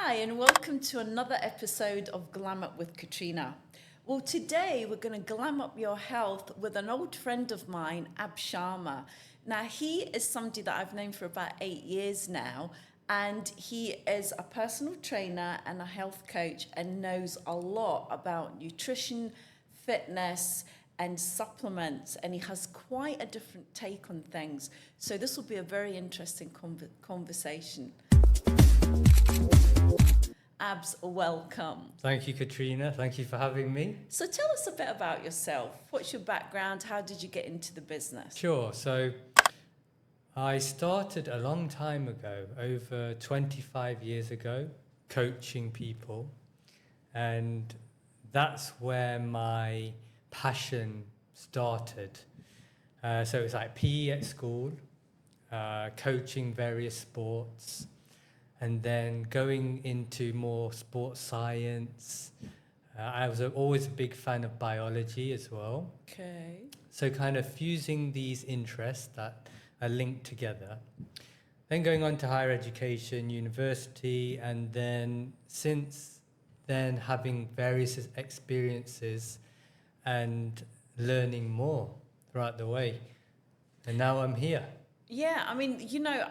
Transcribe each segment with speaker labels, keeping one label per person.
Speaker 1: Hi, and welcome to another episode of Glam Up with Katrina. Well, today we're going to glam up your health with an old friend of mine, Abs Sharma. Now, he is somebody that I've known for about 8 years now, and he is a personal trainer and a health coach and knows a lot about nutrition, fitness, and supplements, and he has quite a different take on things. So this will be a very interesting conversation. Abs, welcome.
Speaker 2: Thank you, Katrina. Thank you for having me.
Speaker 1: So tell us a bit about yourself. What's your background? How did you get into the business?
Speaker 2: Sure. So I started a long time ago, over 25 years ago, coaching people. And that's where my passion started. So it was like PE at school, coaching various sports, and then going into more sports science. I was always a big fan of biology as well.
Speaker 1: Okay.
Speaker 2: So kind of fusing these interests that are linked together. Then going on to higher education, university, and then since then having various experiences and learning more throughout the way. And now I'm here.
Speaker 1: Yeah, I mean, you know,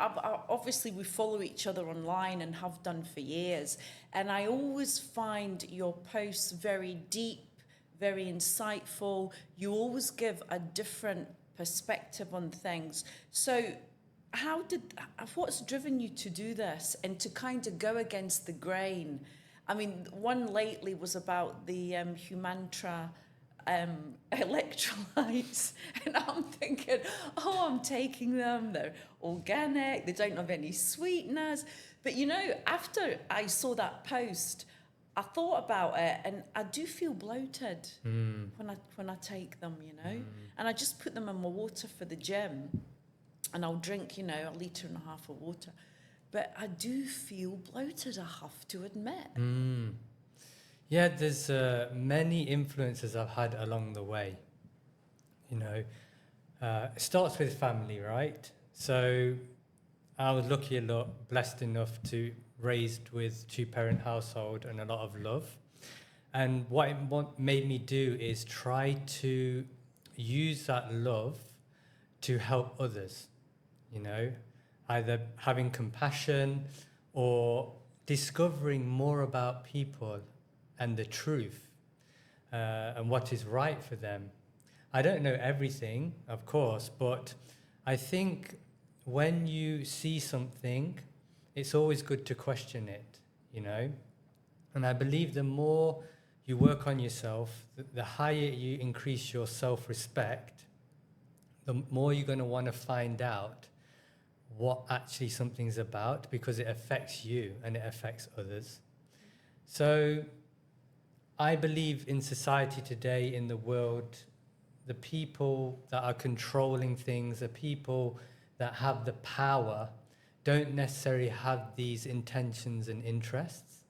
Speaker 1: obviously we follow each other online and have done for years. And I always find your posts very deep, very insightful. You always give a different perspective on things. So what's driven you to do this and to kind of go against the grain? I mean, one lately was about the Humantra electrolytes, and I'm thinking, I'm taking them, they're organic, they don't have any sweeteners. But you know, after I saw that post, I thought about it, and I do feel bloated when I take them, you know. And I just put them in my water for the gym, and I'll drink, you know, 1.5 litres of water. But I do feel bloated, I have to admit.
Speaker 2: Yeah, there's many influences I've had along the way. You know, it starts with family, right? So I was lucky blessed enough to raised with 2-parent household and a lot of love. And what it made me do is try to use that love to help others, you know, either having compassion or discovering more about people and the truth and what is right for them. I don't know everything, of course, but I think when you see something, it's always good to question it, you know? And I believe the more you work on yourself, the higher you increase your self-respect, the more you're going to want to find out what actually something's about, because it affects you and it affects others. So I believe in society today, in the world, the people that are controlling things, the people that have the power, don't necessarily have these intentions and interests.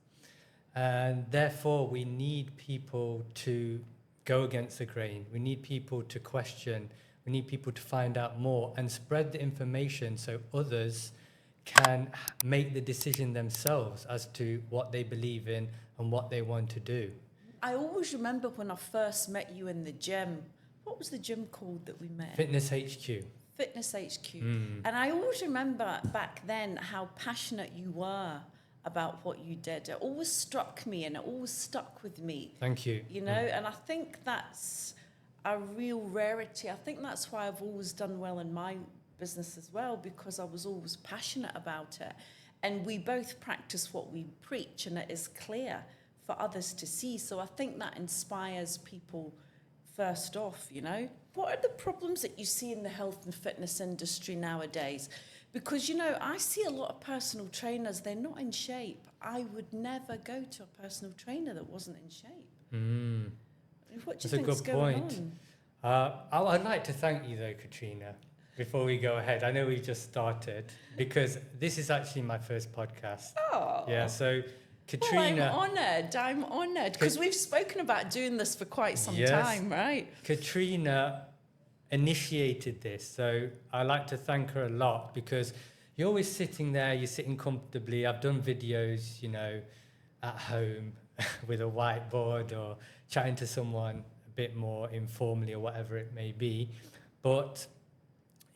Speaker 2: And therefore, we need people to go against the grain. We need people to question. We need people to find out more and spread the information so others can make the decision themselves as to what they believe in and what they want to do.
Speaker 1: I always remember when I first met you in the gym. What was the gym called that we met?
Speaker 2: Fitness HQ.
Speaker 1: Fitness HQ. And I always remember back then how passionate you were about what you did. It always struck me and it always stuck with me.
Speaker 2: Thank you.
Speaker 1: You know, and I think that's a real rarity. I think that's why I've always done well in my business as well, because I was always passionate about it. And we both practice what we preach, and it is clear for others to see. So I think that inspires people first off, you know. What are the problems that you see in the health and fitness industry nowadays? Because, you know, I see a lot of personal trainers, they're not in shape. I would never go to a personal trainer that wasn't in shape. What do you think's going on?
Speaker 2: I'd like to thank you though, Katrina, before we go ahead. I know we just started, because this is actually my first podcast.
Speaker 1: Oh.
Speaker 2: Yeah, so Katrina...
Speaker 1: I'm honoured, because we've spoken about doing this for quite some time, right?
Speaker 2: Katrina initiated this, so I like to thank her a lot, because you're always sitting there, you're sitting comfortably. I've done videos, you know, at home with a whiteboard or chatting to someone a bit more informally or whatever it may be. But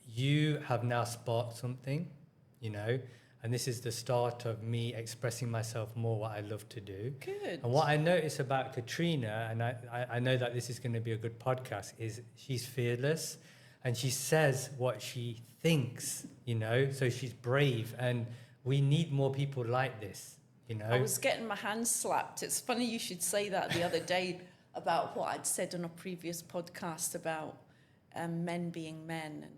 Speaker 2: you have now sparked something, you know, and this is the start of me expressing myself more, what I love to do.
Speaker 1: Good.
Speaker 2: And what I notice about Katrina, and I know that this is going to be a good podcast, is she's fearless and she says what she thinks, you know, so she's brave, and we need more people like this, you know.
Speaker 1: I was getting my hands slapped. It's funny you should say that the other day about what I'd said on a previous podcast about men being men, and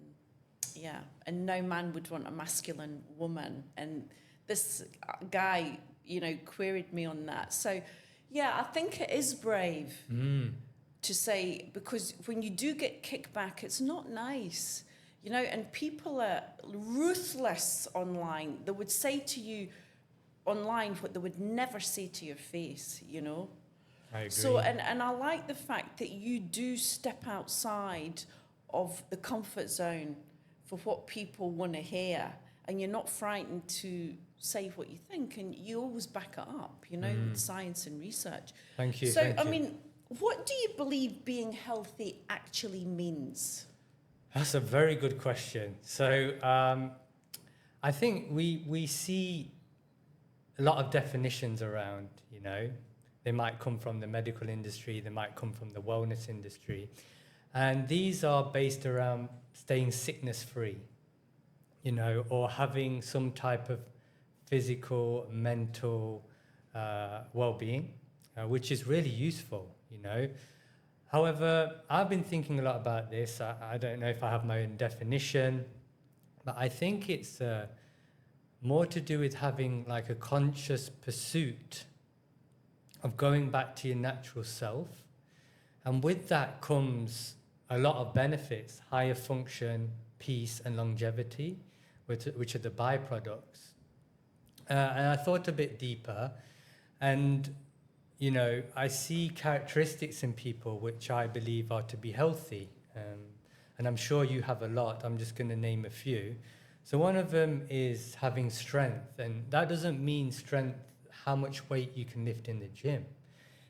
Speaker 1: yeah, and no man would want a masculine woman. And this guy, you know, queried me on that. So, yeah, I think it is brave to say, because when you do get kickback, it's not nice, you know, and people are ruthless online. They would say to you online what they would never say to your face, you know.
Speaker 2: I agree.
Speaker 1: So, and I like the fact that you do step outside of the comfort zone for what people want to hear, and you're not frightened to say what you think, and you always back it up, you know, with science and research.
Speaker 2: Thank you.
Speaker 1: So,
Speaker 2: thank
Speaker 1: I
Speaker 2: you.
Speaker 1: mean, what do you believe being healthy actually means?
Speaker 2: That's a very good question. So I think we see a lot of definitions around, you know. They might come from the medical industry, they might come from the wellness industry. And these are based around staying sickness free, you know, or having some type of physical, mental well-being, which is really useful, you know. However, I've been thinking a lot about this. I don't know if I have my own definition, but I think it's more to do with having like a conscious pursuit of going back to your natural self. And with that comes a lot of benefits: higher function, peace, and longevity, which are the byproducts. And I thought a bit deeper, and you know, I see characteristics in people which I believe are to be healthy, and I'm sure you have a lot. I'm just going to name a few. So one of them is having strength, and that doesn't mean strength, how much weight you can lift in the gym.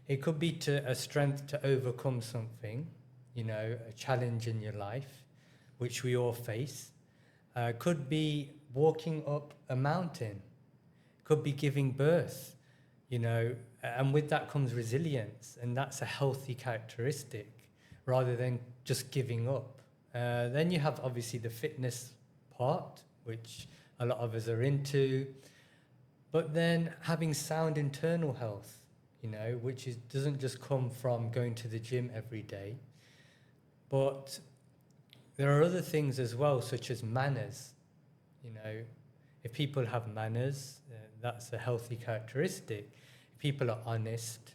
Speaker 2: It could be a strength to overcome something, you know, a challenge in your life, which we all face. Could be walking up a mountain. Could be giving birth, you know, and with that comes resilience, and that's a healthy characteristic rather than just giving up. Then you have obviously the fitness part, which a lot of us are into, but then having sound internal health, you know, which doesn't just come from going to the gym every day, but there are other things as well, such as manners. You know, if people have manners, that's a healthy characteristic. If people are honest,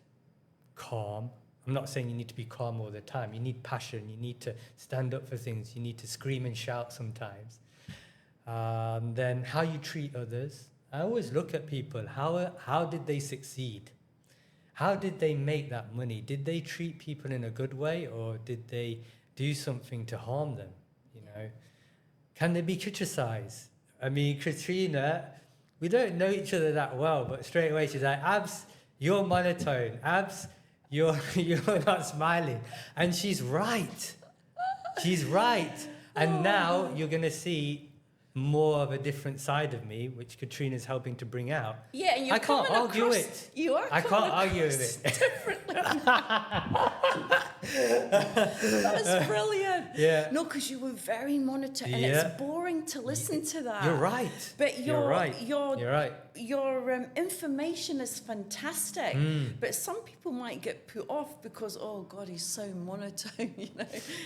Speaker 2: calm. I'm not saying you need to be calm all the time. You need passion. You need to stand up for things. You need to scream and shout sometimes. Then how you treat others. I always look at people. How did they succeed? How did they make that money? Did they treat people in a good way, or did they do something to harm them? You know, can they be criticized? I mean, Katrina, we don't know each other that well, but straight away she's like, Abs, you're monotone. Abs, you're not smiling. And she's right. She's right. And now you're going to see more of a different side of me, which Katrina's helping to bring out.
Speaker 1: Yeah, and you're
Speaker 2: I can't
Speaker 1: coming
Speaker 2: argue
Speaker 1: across,
Speaker 2: it.
Speaker 1: You are.
Speaker 2: I can't argue with it.
Speaker 1: Differently. That was brilliant.
Speaker 2: Yeah.
Speaker 1: No, because you were very monotone, and
Speaker 2: Yeah.
Speaker 1: it's boring to listen to that.
Speaker 2: You're right.
Speaker 1: But
Speaker 2: You're right. You're right.
Speaker 1: Your information is fantastic. But some people might get put off because, oh God, he's so monotone.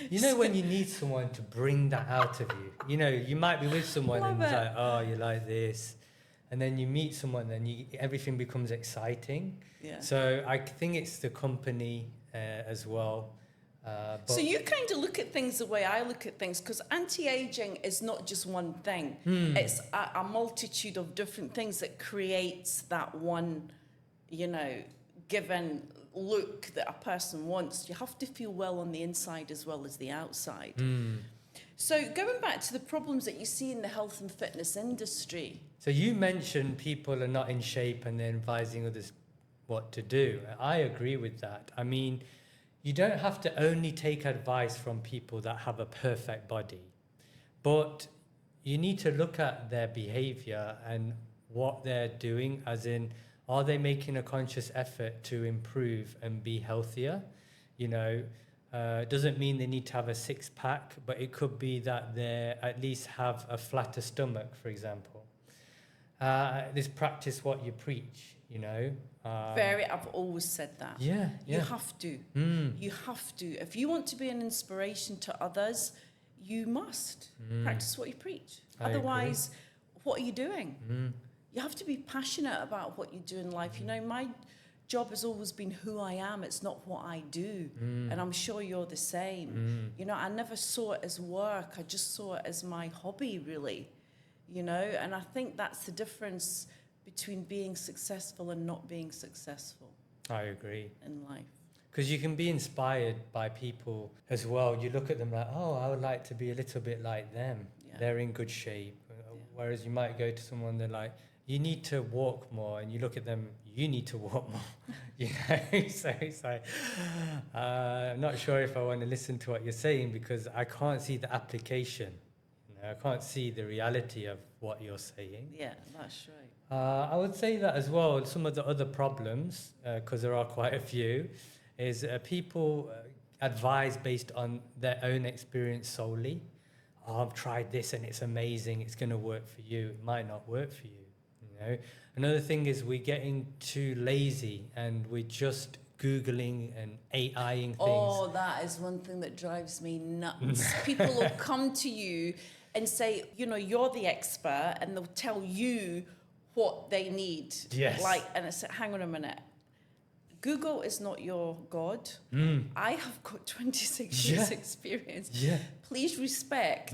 Speaker 2: You know when you need someone to bring that out of you. You know, you might be with someone and it's like, oh, you like this, and then you meet someone and everything becomes exciting.
Speaker 1: Yeah.
Speaker 2: So I think it's the company as well.
Speaker 1: So you kind of look at things the way I look at things, because anti-aging is not just one thing. It's a multitude of different things that creates that one, you know, given look that a person wants. You have to feel well on the inside as well as the outside. So going back to the problems that you see in the health and fitness industry.
Speaker 2: So you mentioned people are not in shape and they're advising others what to do. I agree with that. I mean, you don't have to only take advice from people that have a perfect body, but you need to look at their behavior and what they're doing, as in, are they making a conscious effort to improve and be healthier? You know, doesn't mean they need to have a six-pack, but it could be that they at least have a flatter stomach, for example. This practice what you preach, you know.
Speaker 1: I've always said that.
Speaker 2: Yeah.
Speaker 1: You have to. You have to. If you want to be an inspiration to others, you must practice what you preach. Otherwise, what are you doing? You have to be passionate about what you do in life. You know, my job has always been who I am. It's not what I do. And I'm sure you're the same. You know, I never saw it as work. I just saw it as my hobby, really. You know, and I think that's the difference between being successful and not being successful.
Speaker 2: I agree.
Speaker 1: In life.
Speaker 2: Because you can be inspired by people as well. You look at them like, oh, I would like to be a little bit like them. Yeah. They're in good shape. Yeah. Whereas you might go to someone, they're like, you need to walk more. And you look at them, you need to walk more. You know, so it's like, I'm not sure if I want to listen to what you're saying because I can't see the application. I can't see the reality of what you're saying.
Speaker 1: Yeah, that's right.
Speaker 2: I would say that as well. Some of the other problems, because there are quite a few, is people advise based on their own experience solely. Oh, I've tried this and it's amazing. It's going to work for you. It might not work for you. You know. Another thing is we're getting too lazy and we're just Googling and AIing things.
Speaker 1: Oh, that is one thing that drives me nuts. People will come to you and say, you know, you're the expert, and they'll tell you what they need.
Speaker 2: Yes.
Speaker 1: Like, and I said, hang on a minute. Google is not your God. I have got 26 years experience.
Speaker 2: Yeah.
Speaker 1: Please respect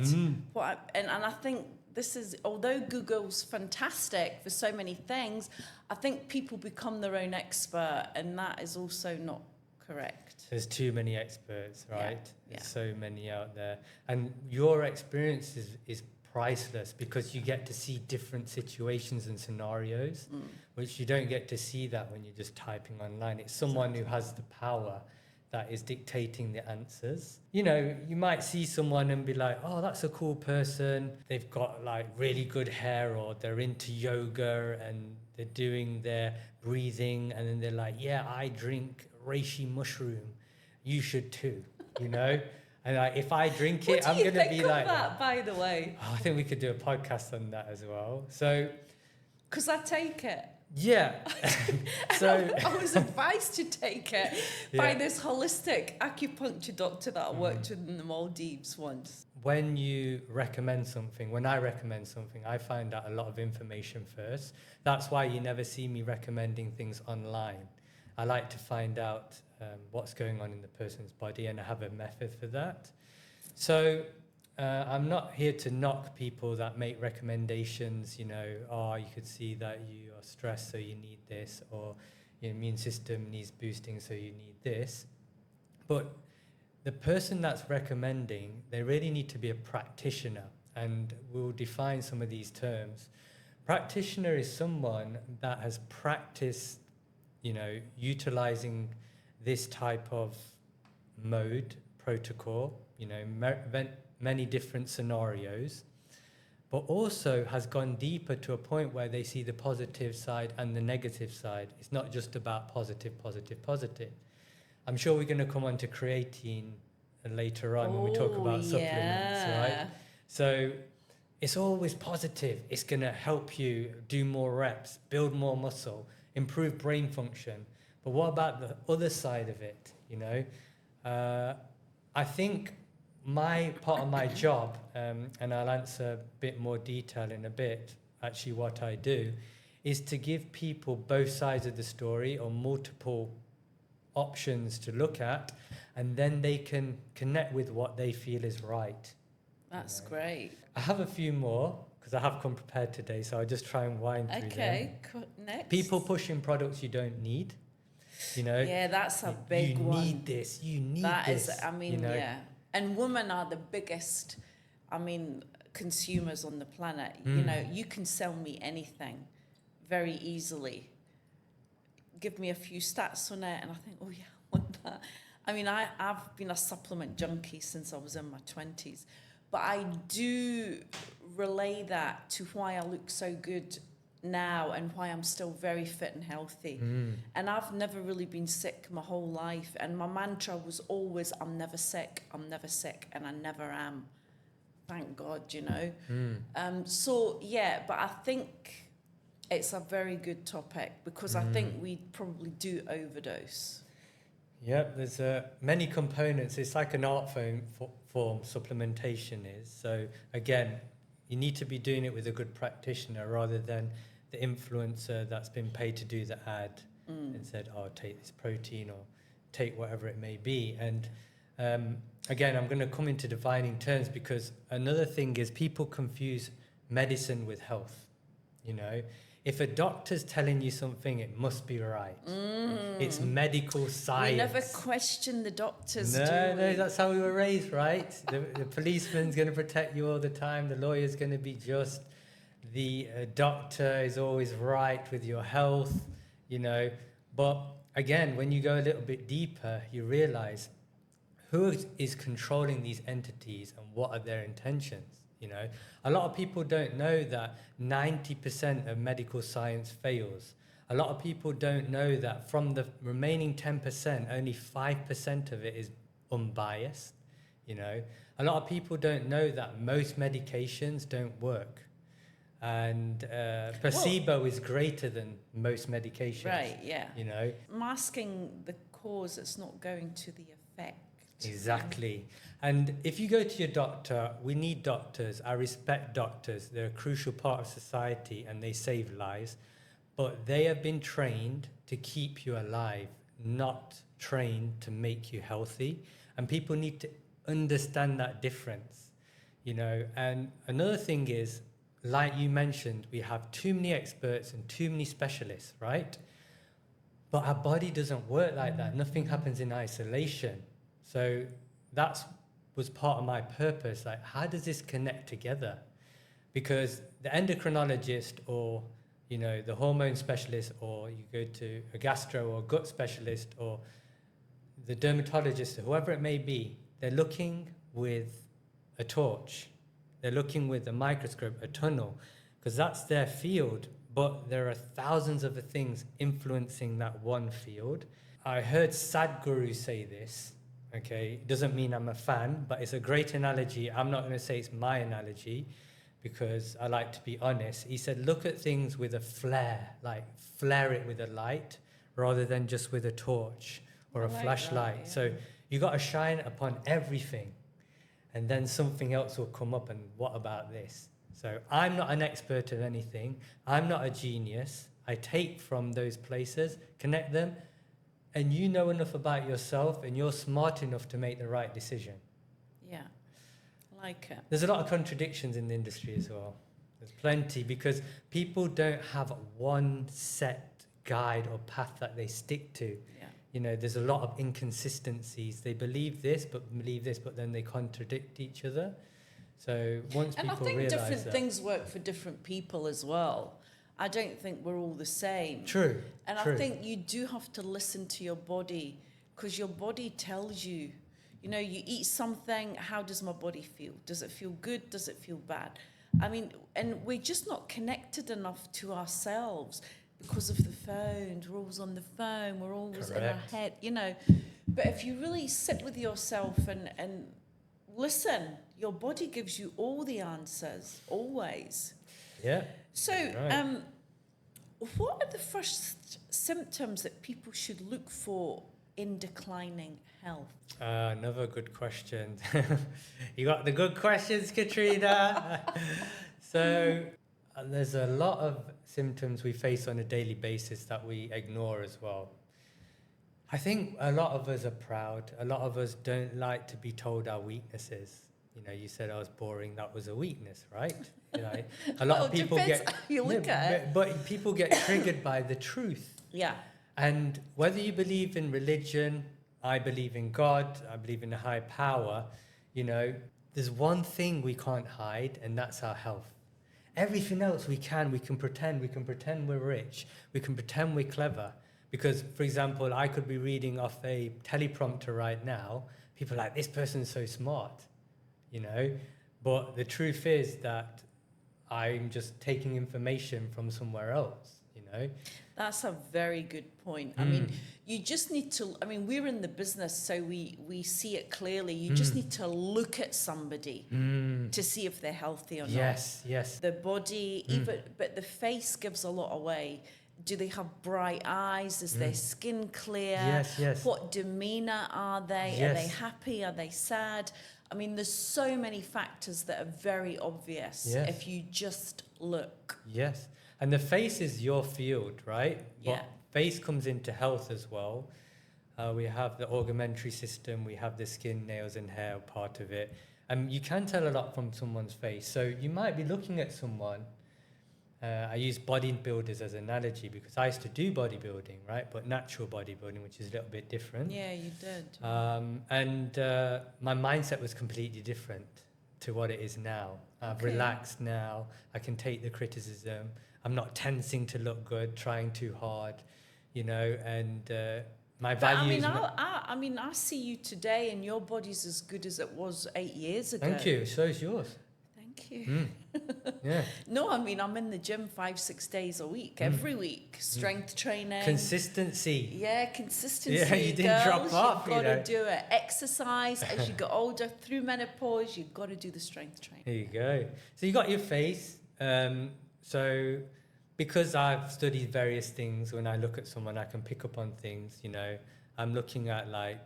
Speaker 1: what and I think this is, although Google's fantastic for so many things, I think people become their own expert, and that is also not correct.
Speaker 2: There's too many experts, right?
Speaker 1: Yeah.
Speaker 2: There's so many out there. And your experience is priceless because you get to see different situations and scenarios, which you don't get to see that when you're just typing online. It's someone who has the power that is dictating the answers. You know, you might see someone and be like, oh, that's a cool person. They've got like really good hair, or they're into yoga and they're doing their breathing. And then they're like, yeah, I drink reishi mushroom. You should too, you know? And like, if I drink it, I'm going to be like
Speaker 1: that, by the way?
Speaker 2: Oh, I think we could do a podcast on that as well. So,
Speaker 1: because I take it.
Speaker 2: Yeah. So
Speaker 1: I was advised to take it by this holistic acupuncture doctor that I worked with in the Maldives once.
Speaker 2: When you recommend something, when I recommend something, I find out a lot of information first. That's why you never see me recommending things online. I like to find out what's going on in the person's body, and I have a method for that. So I'm not here to knock people that make recommendations, you know, oh, you could see that you are stressed, so you need this, or your immune system needs boosting, so you need this. But the person that's recommending, they really need to be a practitioner, and we'll define some of these terms. Practitioner is someone that has practiced, you know, utilizing this type of mode, protocol, you know, many different scenarios, but also has gone deeper to a point where they see the positive side and the negative side. It's not just about positive, positive, positive. I'm sure we're going to come on to creatine later on when we talk about supplements, right? So it's always positive. It's going to help you do more reps, build more muscle, improve brain function. But what about the other side of it, you know? I think my part of my job, and I'll answer a bit more detail in a bit, actually what I do, is to give people both sides of the story or multiple options to look at, and then they can connect with what they feel is right.
Speaker 1: That's great.
Speaker 2: I have a few more, because I have come prepared today, so I'll just try and wind through them.
Speaker 1: Okay, next.
Speaker 2: People pushing products you don't need. You know,
Speaker 1: yeah, that's a big one.
Speaker 2: You need this. You need
Speaker 1: that
Speaker 2: this.
Speaker 1: That is, I mean,
Speaker 2: you know?
Speaker 1: yeah. And women are the biggest I mean, consumers on the planet. You know, you can sell me anything very easily. Give me a few stats on it, and I think, oh yeah, I want that. I mean, I've been a supplement junkie since I was in my 20s, but I do relay that to why I look so good now and why I'm still very fit and healthy. And I've never really been sick my whole life, and my mantra was always, I'm never sick, and I never am. Thank God, you know. So yeah, but I think it's a very good topic, because I think we probably do overdose.
Speaker 2: Yep, there's many components. It's like an art form, supplementation is. So again, you need to be doing it with a good practitioner rather than the influencer that's been paid to do the ad and said, oh, take this protein or take whatever it may be. And again, I'm going to come into defining terms, because another thing is people confuse medicine with health. You know, if a doctor's telling you something, it must be right. It's medical science.
Speaker 1: We never question the doctors, do we?
Speaker 2: No, that's how we were raised, right? The policeman's going to protect you all the time. The lawyer's going to be just. The doctor is always right with your health, you know. But again, when you go a little bit deeper, you realize who is controlling these entities and what are their intentions. You know, a lot of people don't know that 90% of medical science fails. A lot of people don't know that from the remaining 10%, only 5% of it is unbiased. You know, a lot of people don't know that most medications don't work. And placebo is greater than most medications.
Speaker 1: Right, yeah.
Speaker 2: You know,
Speaker 1: masking the cause, it's not going to the effect.
Speaker 2: Exactly. And if you go to your doctor, we need doctors. I respect doctors. They're a crucial part of society and they save lives. But they have been trained to keep you alive, not trained to make you healthy. And people need to understand that difference, you know. And another thing is, like you mentioned, we have too many experts and too many specialists, right? But our body doesn't work like that. Nothing happens in isolation. So that was part of my purpose. Like, how does this connect together? Because the endocrinologist, or, you know, the hormone specialist, or you go to a gastro or gut specialist, or the dermatologist, or whoever it may be, they're looking with a torch. They're looking with a microscope, a tunnel, because that's their field. But there are thousands of things influencing that one field. I heard Sadhguru say this. Okay, it doesn't mean I'm a fan, but it's a great analogy. I'm not going to say it's my analogy, because I like to be honest. He said, look at things with a flare, like flare it with a light rather than just with a torch or a flashlight. Yeah. So you got to shine upon everything, and then something else will come up. And what about this? So I'm not an expert of anything. I'm not a genius. I take from those places, connect them, and you know enough about yourself and you're smart enough to make the right decision.
Speaker 1: Yeah, I like it.
Speaker 2: There's a lot of contradictions in the industry as well. There's plenty, because people don't have one set guide or path that they stick to. Yeah. You know, there's a lot of inconsistencies. They believe this, but then they contradict each other. So once people realize that... And I think
Speaker 1: different things work for different people as well. I don't think we're all the same.
Speaker 2: True.
Speaker 1: And I think you do have to listen to your body, because your body tells you, you know, you eat something, how does my body feel? Does it feel good? Does it feel bad? I mean, and we're just not connected enough to ourselves because of the phone. We're always on the phone. We're always in our head, you know. But if you really sit with yourself and listen, your body gives you all the answers, always.
Speaker 2: Yeah.
Speaker 1: So, what are the first symptoms that people should look for in declining health?
Speaker 2: Another good question. You got the good questions, Katrina. So, there's a lot of symptoms we face on a daily basis that we ignore as well. I think a lot of us are proud. A lot of us don't like to be told our weaknesses. You know, you said I was boring. That was a weakness, right? You know, a lot of people get...
Speaker 1: You look at it.
Speaker 2: But people get triggered by the truth.
Speaker 1: Yeah.
Speaker 2: And whether you believe in religion, I believe in God, I believe in a high power, you know, there's one thing we can't hide, and that's our health. Everything else we can pretend. We can pretend we're rich. We can pretend we're clever. Because, for example, I could be reading off a teleprompter right now. People are like, this person's so smart, you know? But the truth is that I'm just taking information from somewhere else, you know?
Speaker 1: That's a very good point. I mean, you just need to, I mean, we're in the business, so we see it clearly. You just need to look at somebody to see if they're healthy or not.
Speaker 2: Yes.
Speaker 1: The body, even, but the face gives a lot away. Do they have bright eyes? Is their skin clear?
Speaker 2: Yes.
Speaker 1: What demeanor are they?
Speaker 2: Yes.
Speaker 1: Are they happy? Are they sad? I mean, there's so many factors that are very obvious if you just look.
Speaker 2: Yes. And the face is your field, right?
Speaker 1: Yeah.
Speaker 2: But face comes into health as well. We have the augmentary system, we have the skin, nails and hair part of it. And you can tell a lot from someone's face. So you might be looking at someone. I use bodybuilders as an analogy because I used to do bodybuilding, right? But natural bodybuilding, which is a little bit different.
Speaker 1: Yeah, you did.
Speaker 2: And my mindset was completely different to what it is now. I've relaxed now. I can take the criticism. I'm not tensing to look good, trying too hard, you know, and my values.
Speaker 1: I mean, I see you today and your body's as good as it was 8 years ago.
Speaker 2: Thank you. So is yours.
Speaker 1: Thank you.
Speaker 2: Yeah.
Speaker 1: No, I mean, I'm in the gym 5-6 days a week, every week. Strength training.
Speaker 2: Consistency.
Speaker 1: Yeah, consistency.
Speaker 2: Yeah, you didn't drop off,
Speaker 1: You've got
Speaker 2: you know.
Speaker 1: to do it. Exercise as you get older, through menopause, you've got to do the strength training.
Speaker 2: There you go. So you got your face. So because I've studied various things, when I look at someone, I can pick up on things, you know. I'm looking at like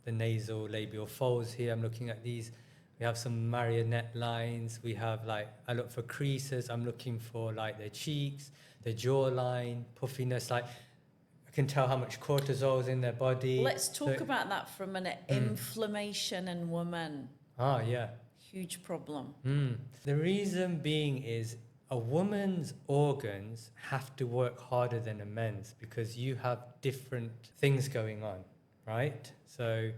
Speaker 2: the nasal labial folds here. I'm looking at these. We have some marionette lines. We have like, I look for creases. I'm looking for like their cheeks, their jawline, puffiness. Like I can tell how much cortisol is in their body.
Speaker 1: Let's talk about that for a minute. Inflammation in women.
Speaker 2: Ah, yeah.
Speaker 1: Huge problem.
Speaker 2: The reason being is a woman's organs have to work harder than a man's because you have different things going on, right? So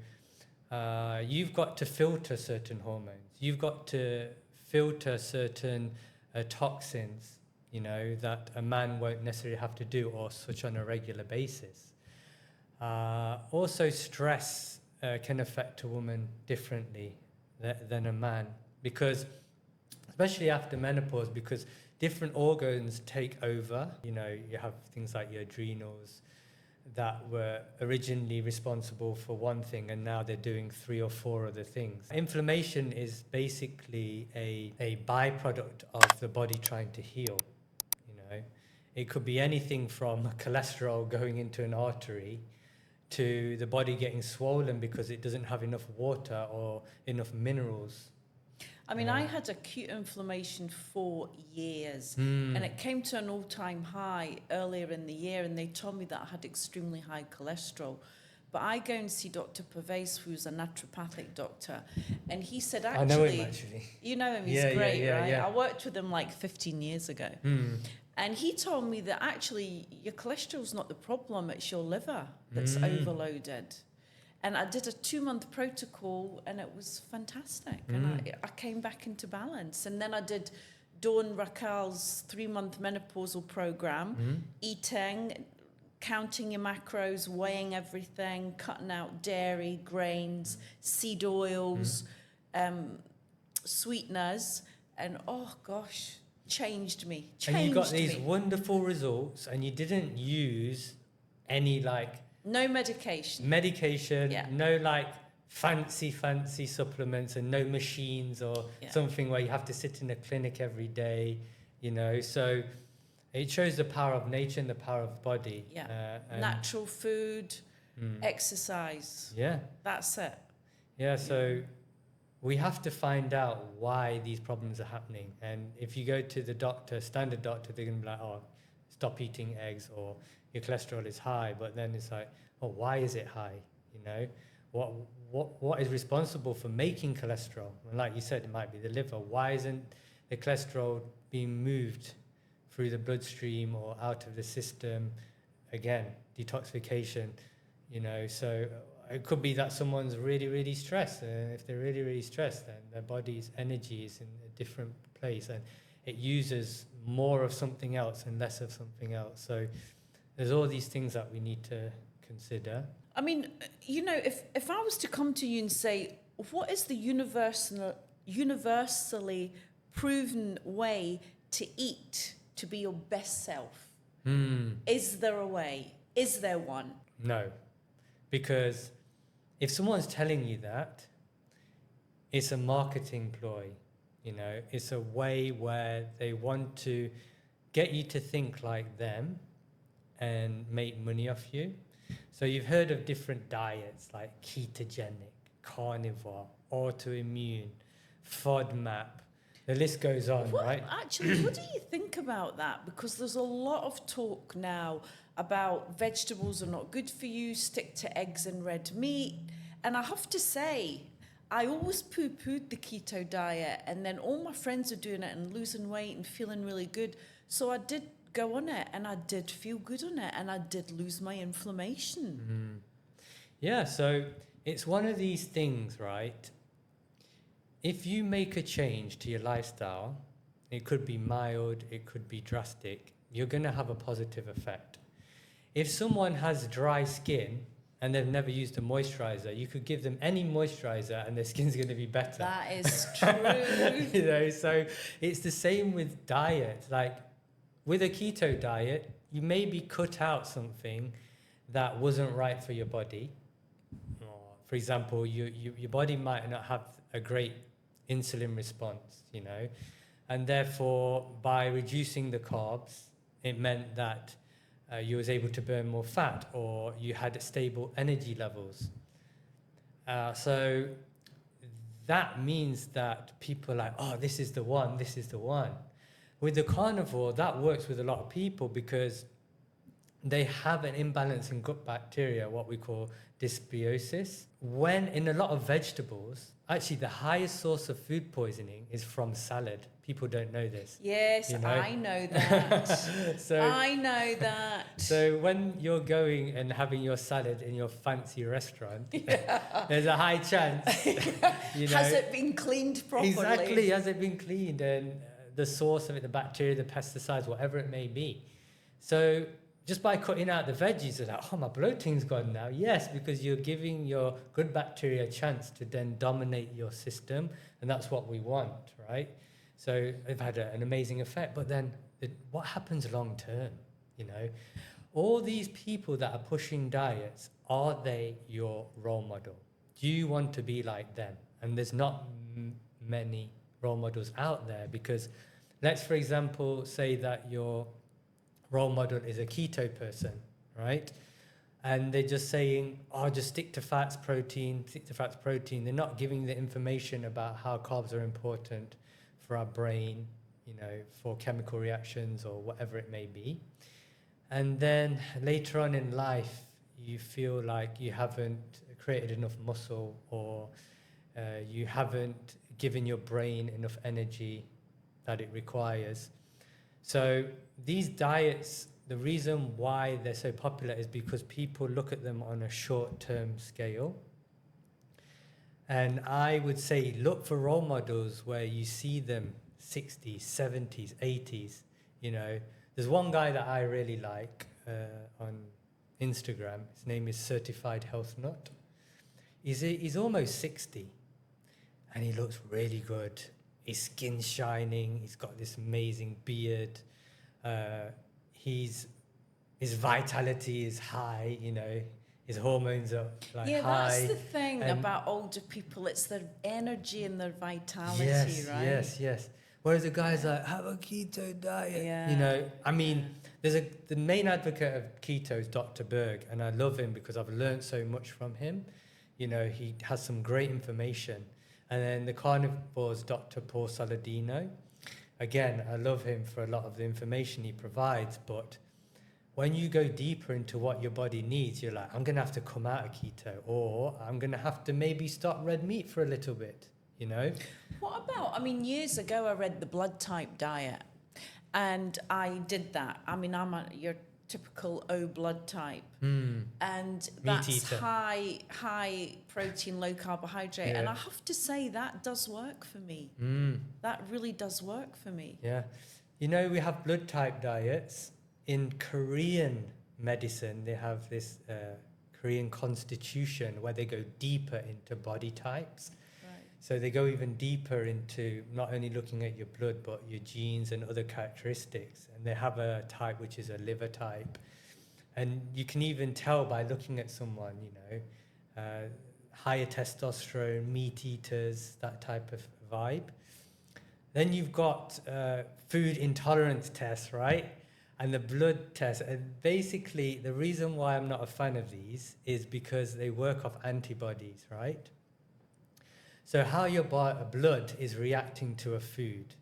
Speaker 2: you've got to filter certain hormones. You've got to filter certain toxins, you know, that a man won't necessarily have to do or such on a regular basis. Also, stress can affect a woman differently than a man because, especially after menopause, because different organs take over. You know, you have things like your adrenals that were originally responsible for one thing and now they're doing 3 or 4 other things. Inflammation is basically a byproduct of the body trying to heal, you know. It could be anything from cholesterol going into an artery to the body getting swollen because it doesn't have enough water or enough minerals.
Speaker 1: I mean, I had acute inflammation for years, and it came to an all-time high earlier in the year, and they told me that I had extremely high cholesterol. But I go and see Dr. Pervez, who's a naturopathic doctor, and he said, actually...
Speaker 2: I know him, actually.
Speaker 1: You know him, he's great, right? I worked with him like 15 years ago. And he told me that actually your cholesterol's not the problem, it's your liver that's overloaded. And I did a 2-month protocol and it was fantastic. And I came back into balance. And then I did Dawn Raquel's 3-month menopausal program, eating, counting your macros, weighing everything, cutting out dairy, grains, seed oils, sweeteners. And oh gosh, changed me.
Speaker 2: And you got these wonderful results and you didn't use any like...
Speaker 1: No medication.
Speaker 2: No like fancy supplements and no machines or something where you have to sit in a clinic every day, you know. So it shows the power of nature and the power of the body.
Speaker 1: Yeah. Natural food, exercise.
Speaker 2: Yeah.
Speaker 1: That's it.
Speaker 2: Yeah, so we have to find out why these problems are happening. And if you go to the doctor, standard doctor, they're going to be like, oh, stop eating eggs or your cholesterol is high. But then it's like, oh, why is it high? You know, what is responsible for making cholesterol? And like you said, it might be the liver. Why isn't the cholesterol being moved through the bloodstream or out of the system? Again, detoxification, you know. So it could be that someone's really, really stressed. And if they're really, really stressed, then their body's energy is in a different place and it uses more of something else and less of something else. So there's all these things that we need to consider.
Speaker 1: I mean, you know, if I was to come to you and say, what is the universally proven way to eat to be your best self? Is there a way? Is there one?
Speaker 2: No. Because if someone's telling you that, it's a marketing ploy. You know, it's a way where they want to get you to think like them and make money off you. So you've heard of different diets like ketogenic, carnivore, autoimmune, FODMAP. The list goes on, right?
Speaker 1: Actually, what do you think about that? Because there's a lot of talk now about vegetables are not good for you, stick to eggs and red meat. And I have to say, I always poo-pooed the keto diet, and then all my friends are doing it and losing weight and feeling really good. So I did go on it, and I did feel good on it, and I did lose my inflammation.
Speaker 2: Yeah, so it's one of these things, right? If you make a change to your lifestyle, it could be mild, it could be drastic, you're going to have a positive effect. If someone has dry skin and they've never used a moisturizer, you could give them any moisturizer and their skin's going to be better.
Speaker 1: That is true.
Speaker 2: You know, so it's the same with diet. Like with a keto diet, you maybe cut out something that wasn't right for your body. For example, your body might not have a great insulin response, you know, and therefore by reducing the carbs, it meant that you was able to burn more fat, or you had stable energy levels. So that means that people are like, oh, this is the one, this is the one. With the carnivore, that works with a lot of people because they have an imbalance in gut bacteria, what we call dysbiosis. When in a lot of vegetables, actually the highest source of food poisoning is from salad. People don't know this.
Speaker 1: Yes,
Speaker 2: you know?
Speaker 1: I know that. I know that.
Speaker 2: So when you're going and having your salad in your fancy restaurant, there's a high chance, you know.
Speaker 1: Has it been cleaned properly?
Speaker 2: Exactly, has it been cleaned? And the source of it, the bacteria, the pesticides, whatever it may be. So just by cutting out the veggies, you're like, oh, my bloating's gone now. Yes, because you're giving your good bacteria a chance to then dominate your system, and that's what we want, right? So they've had an amazing effect. But then what happens long term, you know? All these people that are pushing diets, are they your role model? Do you want to be like them? And there's not many role models out there, because let's, for example, say that your role model is a keto person, right? And they're just saying, oh, just stick to fats, protein, stick to fats, protein. They're not giving the information about how carbs are important for our brain, you know, for chemical reactions or whatever it may be. And then later on in life, you feel like you haven't created enough muscle, or you haven't given your brain enough energy that it requires. So these diets, the reason why they're so popular is because people look at them on a short-term scale. And I would say look for role models where you see them 60s, 70s, 80s. You know, there's one guy that I really like on Instagram. His name is Certified Health Nut. He's almost 60 and he looks really good. His skin's shining. He's got this amazing beard. His vitality is high, you know. His hormones are like
Speaker 1: yeah,
Speaker 2: high.
Speaker 1: that's the thing about older people. It's their energy and their vitality, right?
Speaker 2: Yes. Whereas the guy's like, have a keto diet. Yeah. You know, I mean, the main advocate of keto is Dr. Berg, and I love him because I've learned so much from him. You know, he has some great information. And then the carnivore's Dr. Paul Saladino. Again, I love him for a lot of the information he provides, but when you go deeper into what your body needs, you're like, I'm going to have to come out of keto, or I'm going to have to maybe stop red meat for a little bit, you know?
Speaker 1: What about, I mean, years ago I read the blood type diet, and I did that. I mean, you're typical O blood type.
Speaker 2: Mm.
Speaker 1: And
Speaker 2: Meat
Speaker 1: that's
Speaker 2: eater.
Speaker 1: high protein, low carbohydrate.
Speaker 2: Yeah.
Speaker 1: And I have to say that does work for me.
Speaker 2: Mm.
Speaker 1: That really does work for me.
Speaker 2: Yeah. You know, we have blood type diets. In Korean medicine, they have this Korean constitution where they go deeper into body types.
Speaker 1: Right.
Speaker 2: So they go even deeper into not only looking at your blood, but your genes and other characteristics. And they have a type which is a liver type. And you can even tell by looking at someone, you know, higher testosterone, meat eaters, that type of vibe. Then you've got food intolerance tests, right? And the blood test. And basically, the reason why I'm not a fan of these is because they work off antibodies, right? So how your blood is reacting to a food.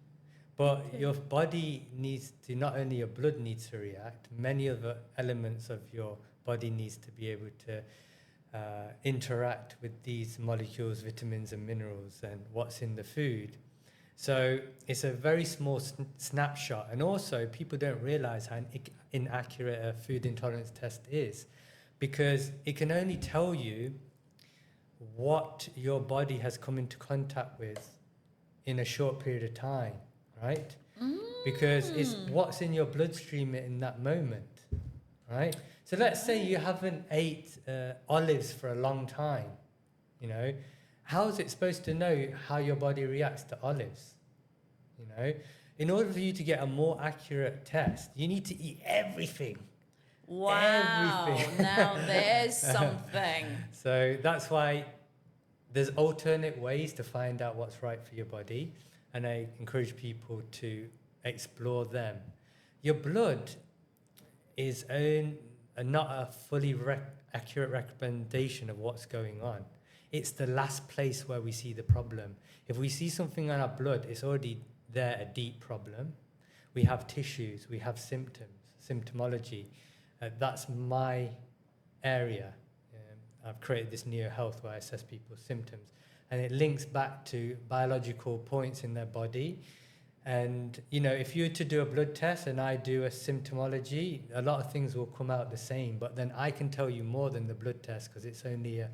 Speaker 2: But your body needs to, not only your blood needs to react, many other elements of your body needs to be able to interact with these molecules, vitamins and minerals and what's in the food. So it's a very small snapshot. And also people don't realize how inaccurate a food intolerance test is, because it can only tell you what your body has come into contact with in a short period of time, right? Because it's what's in your bloodstream in that moment, right? So let's say you haven't ate olives for a long time, you know, how is it supposed to know how your body reacts to olives? You know, in order for you to get a more accurate test, you need to eat everything.
Speaker 1: Wow,
Speaker 2: Everything.
Speaker 1: now there's something.
Speaker 2: So that's why there's alternate ways to find out what's right for your body, and I encourage people to explore them. Your blood is not a fully accurate recommendation of what's going on. It's the last place where we see the problem. If we see something on our blood, it's already there, a deep problem. We have tissues, we have symptoms, symptomology. That's my area. I've created this Neo Health where I assess people's symptoms. And it links back to biological points in their body. And, you know, if you were to do a blood test and I do a symptomology, a lot of things will come out the same. But then I can tell you more than the blood test because it's only a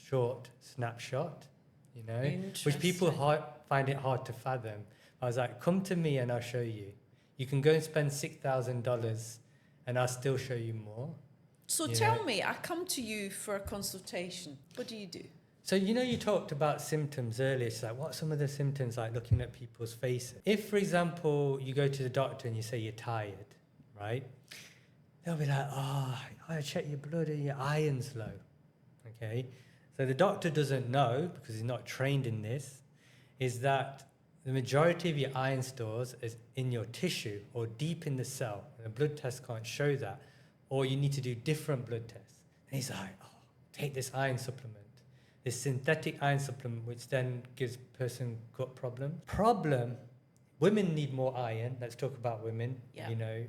Speaker 2: short snapshot, you know, which people find it hard to fathom. I was like, come to me and I'll show you. You can go and spend $6,000 and I'll still show you more.
Speaker 1: So tell me, I come to you for a consultation. What do you do?
Speaker 2: So, you know, you talked about symptoms earlier. It's like, what are some of the symptoms, like looking at people's faces? If, for example, you go to the doctor and you say you're tired, right? They'll be like, I check your blood and your iron's low, okay? So the doctor doesn't know, because he's not trained in this, is that the majority of your iron stores is in your tissue or deep in the cell. And a blood test can't show that. Or you need to do different blood tests. And he's like, take this iron supplement, this synthetic iron supplement, which then gives person gut problem. Women need more iron. Let's talk about women.
Speaker 1: Yeah.
Speaker 2: You know,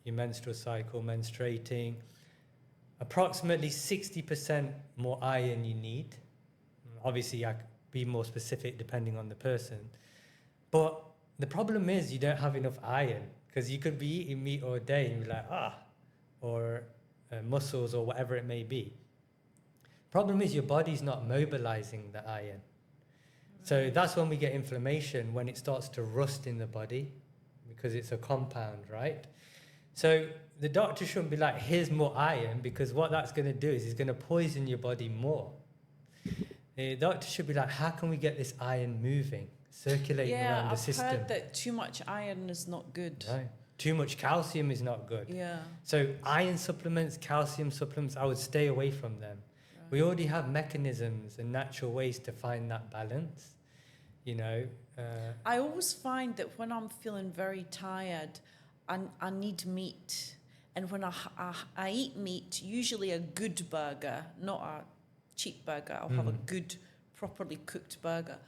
Speaker 2: your menstrual cycle, menstruating. Approximately 60% more iron you need. Obviously, I could be more specific depending on the person. But the problem is you don't have enough iron, because you could be eating meat all day and be like, or mussels or whatever it may be. Problem is your body's not mobilizing the iron. So that's when we get inflammation, when it starts to rust in the body, because it's a compound, right? So the doctor shouldn't be like, here's more iron, because what that's going to do is it's going to poison your body more. The doctor should be like, how can we get this iron moving, circulating around the system?
Speaker 1: Yeah, I've heard that too much iron is not good.
Speaker 2: Right. Too much calcium is not good.
Speaker 1: Yeah.
Speaker 2: So iron supplements, calcium supplements, I would stay away from them. Right. We already have mechanisms and natural ways to find that balance, you know.
Speaker 1: I always find that when I'm feeling very tired, I need meat. And when I eat meat, usually a good burger, not a cheap burger. I'll have a good, properly cooked burger.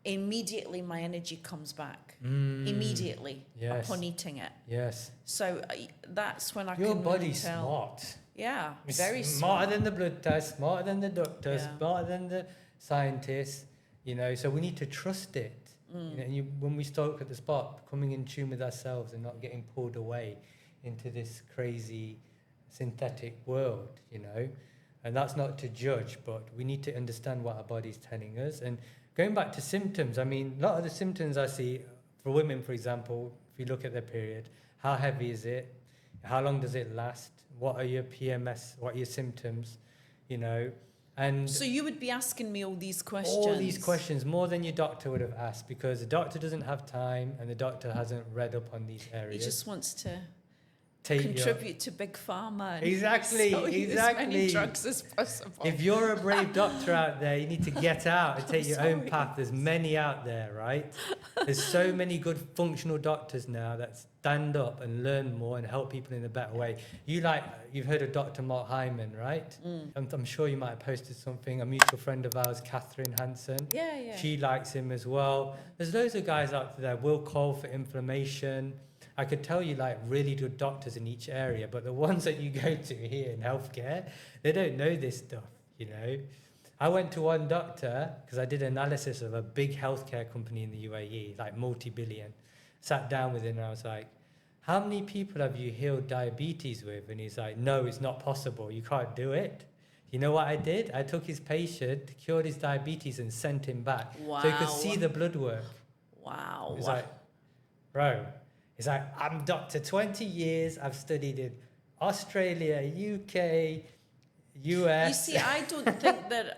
Speaker 1: Immediately my energy comes back. Immediately upon eating it.
Speaker 2: Yes.
Speaker 1: So that's when
Speaker 2: Your
Speaker 1: can
Speaker 2: body's
Speaker 1: tell.
Speaker 2: smart.
Speaker 1: Yeah,
Speaker 2: It's
Speaker 1: very
Speaker 2: smarter than the blood test, smarter than the doctor, smarter than the scientists. You know, so we need to trust it. You know, when we start at the spot, coming in tune with ourselves and not getting pulled away, into this crazy synthetic world, you know. And that's not to judge, but we need to understand what our body's telling us. And going back to symptoms, I mean, a lot of the symptoms I see for women, for example, if you look at their period, how heavy is it? How long does it last? What are your PMS? What are your symptoms? You know, and
Speaker 1: So you would be asking me all these questions?
Speaker 2: all these questions, more than your doctor would have asked, because the doctor doesn't have time and the doctor hasn't read up on these areas.
Speaker 1: He just wants to
Speaker 2: Take
Speaker 1: contribute to Big Pharma. And
Speaker 2: Exactly,
Speaker 1: sell you
Speaker 2: exactly.
Speaker 1: as many drugs as possible.
Speaker 2: If you're a brave doctor out there, you need to get out and take your own
Speaker 1: sorry.
Speaker 2: path. There's many out there, right? There's so many good functional doctors now that stand up and learn more and help people in a better way. You've heard of Dr. Mark Hyman, right? I'm sure you might have posted something. A mutual friend of ours, Catherine Hansen.
Speaker 1: Yeah.
Speaker 2: She likes him as well. There's loads of guys out there. Will Cole for inflammation. I could tell you like really good doctors in each area, but the ones that you go to here in healthcare, they don't know this stuff, you know. I went to one doctor because I did analysis of a big healthcare company in the UAE, like multi-billion. Sat down with him and I was like, how many people have you healed diabetes with? And he's like, no, it's not possible. You can't do it. You know what I did? I took his patient, cured his diabetes and sent him back.
Speaker 1: Wow.
Speaker 2: So he could see the blood work.
Speaker 1: Wow.
Speaker 2: It's like, bro, it's like, I'm doctor 20 years. I've studied in Australia, UK, US.
Speaker 1: You see,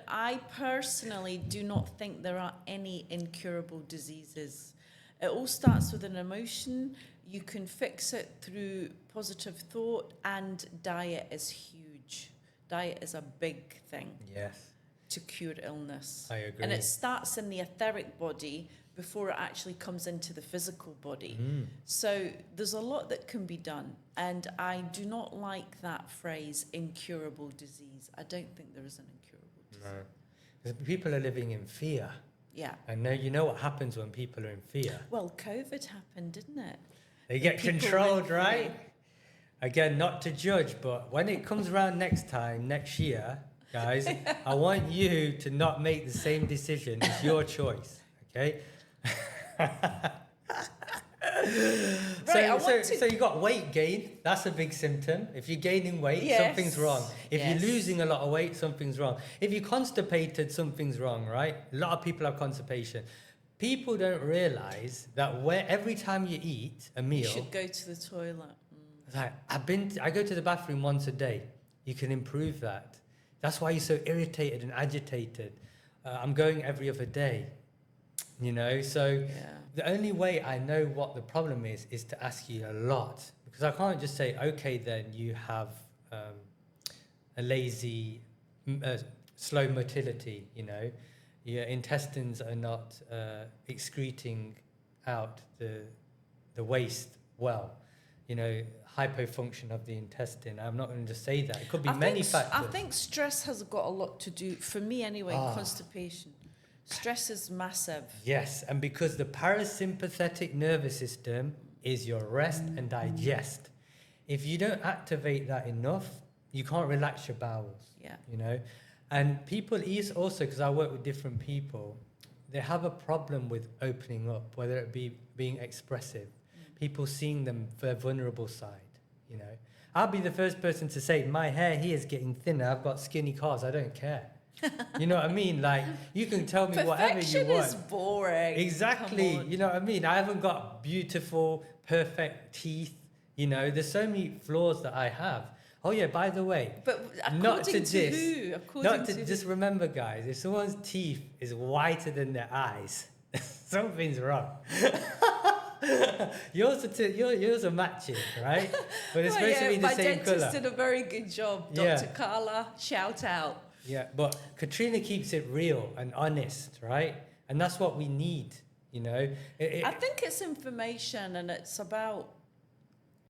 Speaker 1: I personally do not think there are any incurable diseases. It all starts with an emotion. You can fix it through positive thought, and diet is huge. Diet is a big thing.
Speaker 2: Yes.
Speaker 1: To cure illness.
Speaker 2: I agree.
Speaker 1: And it starts in the etheric body before it actually comes into the physical body. So there's a lot that can be done. And I do not like that phrase, incurable disease. I don't think there is an incurable disease.
Speaker 2: No. 'Cause people are living in fear.
Speaker 1: Yeah.
Speaker 2: And you know what happens when people are in fear?
Speaker 1: Well, COVID happened, didn't it?
Speaker 2: They get
Speaker 1: People
Speaker 2: controlled,
Speaker 1: went
Speaker 2: right?
Speaker 1: fear.
Speaker 2: Again, not to judge, but when it comes around next year, guys, I want you to not make the same decision. It's your choice, okay? So you got weight gain. That's a big symptom. If you're gaining weight,
Speaker 1: Yes.
Speaker 2: something's wrong. If
Speaker 1: Yes.
Speaker 2: you're losing a lot of weight, something's wrong. If you're constipated, something's wrong, right? A lot of people have constipation. People don't realize that every time you eat a
Speaker 1: You
Speaker 2: meal,
Speaker 1: should go to the toilet.
Speaker 2: it's like, I go to the bathroom once a day. You can improve that. That's why you're so irritated and agitated. I'm going every other day. You know, so
Speaker 1: Yeah.
Speaker 2: the only way I know what the problem is to ask you a lot. Because I can't just say, okay, then you have a lazy, slow motility, you know. Your intestines are not excreting out the waste well. You know, hypofunction of the intestine. I'm not going to just say that. It could be many factors.
Speaker 1: I think stress has got a lot to do, for me anyway, constipation. Stress is massive.
Speaker 2: Yes, and because the parasympathetic nervous system is your rest and digest. If you don't activate that enough, you can't relax your bowels.
Speaker 1: Yeah.
Speaker 2: You know, and people also, because I work with different people, they have a problem with opening up, whether it be being expressive, people seeing their vulnerable side. You know, I'll be the first person to say, my hair here is getting thinner. I've got skinny calves. I don't care. You know what I mean? Like, you can tell me whatever you want.
Speaker 1: Perfection is boring.
Speaker 2: Exactly.
Speaker 1: Come on.
Speaker 2: You know what I mean? I haven't got beautiful, perfect teeth. You know, there's so many flaws that I have. Oh yeah, by the way,
Speaker 1: But according
Speaker 2: not to
Speaker 1: to
Speaker 2: this,
Speaker 1: who? According
Speaker 2: not to
Speaker 1: to
Speaker 2: just remember, guys, if someone's teeth is whiter than their eyes, something's wrong. yours are matching, right? But it's supposed to be the
Speaker 1: my
Speaker 2: same
Speaker 1: dentist
Speaker 2: colour.
Speaker 1: did a very good job. Dr.
Speaker 2: Yeah.
Speaker 1: Carla, shout out.
Speaker 2: Yeah, but Katrina keeps it real and honest, right? And that's what we need, you know.
Speaker 1: I think it's information, and it's about